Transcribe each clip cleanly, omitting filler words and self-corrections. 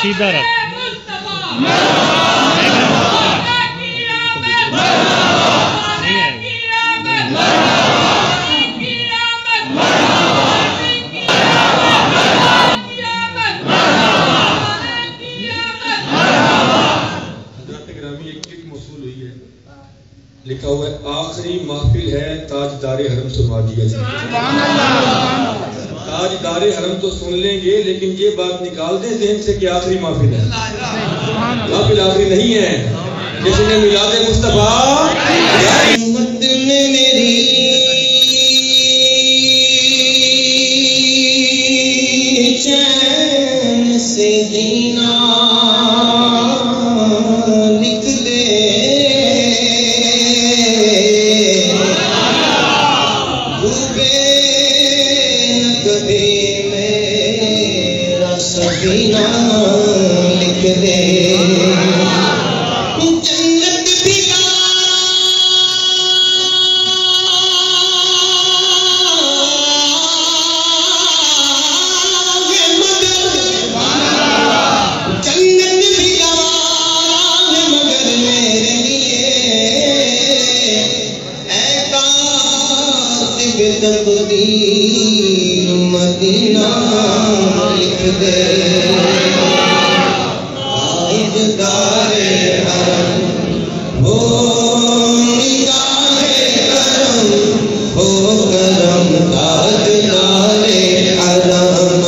سیدھا رکھ. لکھا ہوا ہے آخری محفل ہے تاجدار حرم سنوا دیا جائے. تاجدار حرم تو سن لیں گے لیکن یہ بات نکال دیں ذہن سے کہ آخری محفل ہے. محفل آخری نہیں ہے. جس نے میلاد مصطفیٰ چین سے دینا لکھ دے ڈوبے نہ کبھی میرا سفینہ لکھ دے. مدینہ لکھ دے تاجدار حرم ہو نگاہ کرم ہو کرم تاجدار حرم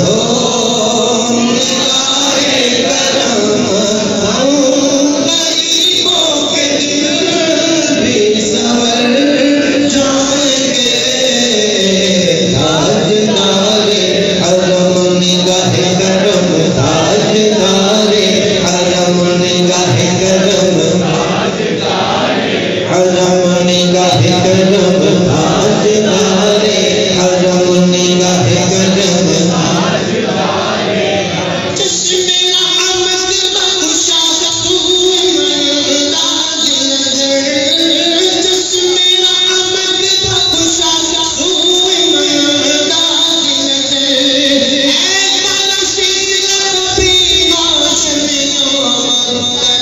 ہو نگاہ کرم ہم غریبوں کے دل بھی سنور جائیں گے. تاجدار حرم نگاہ کرم تاجدار حرم نگاہ کرم حرم نگاہ کرم تاجدار حرم نگاہ کرم چشم رحمت بخشا سوئے انداز نظر چشم رحمت بخشا سوئے انداز نظر اے برشید کبھی روشن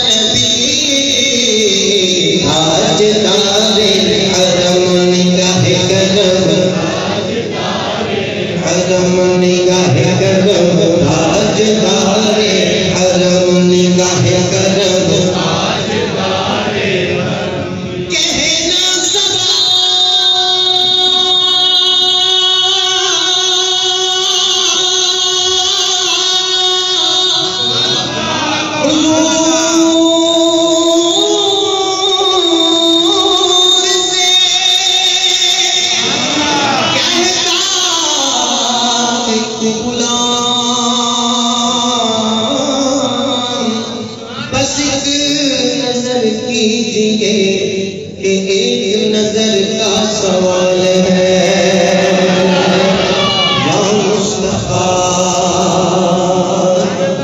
نبی. تاجدار حرم نگاہ کرم حرم نگاہ کرم تاجدار حرم نگاہ کرم کہنا سبا حضور سے کہتا ایک غلام بس ایک نظر کیجئے کہ ایک نظر کا سوال ہے. یا مصطفیٰ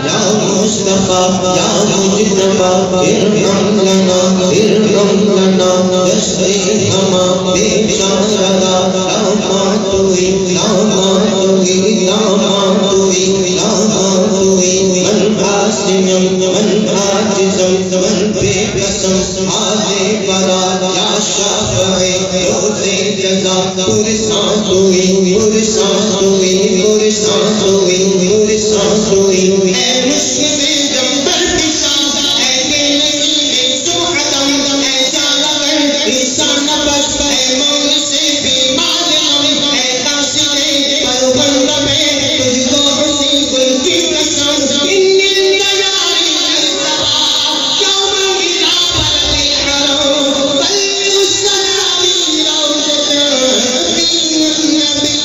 یا مصطفیٰ یا مجتبیٰ ارحم لنا جشن ہما پیشان رضا لاماتوئی لاماتوئی لاماتوئی لاماتوئی من عاصم من عاجزم من بے قسم حاضر برا یا شافع روز جزا پرسانسوئی پرسانسوئی پرسانسوئی پرسانسوئی اے مشک میں جمبر پیشان اے گیلنی سوحدم اے جانور پیشان بس اے مول سے بیمار اے قاسم پروبند میں تجھ کو حسین گل کی قسم انی تیاری التبا یوم الغلا بلدی حرم بل السلامی روزت فی النبی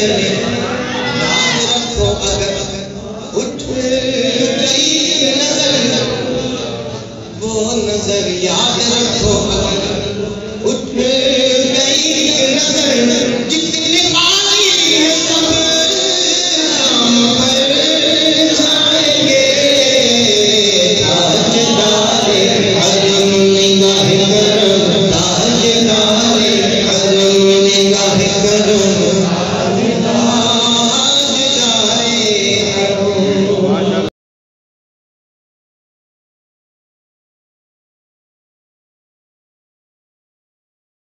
چلے یاد رکھو اگر اٹھ گئی نظر وہ نظر یاد رکھو اگر اٹھ گئی نظر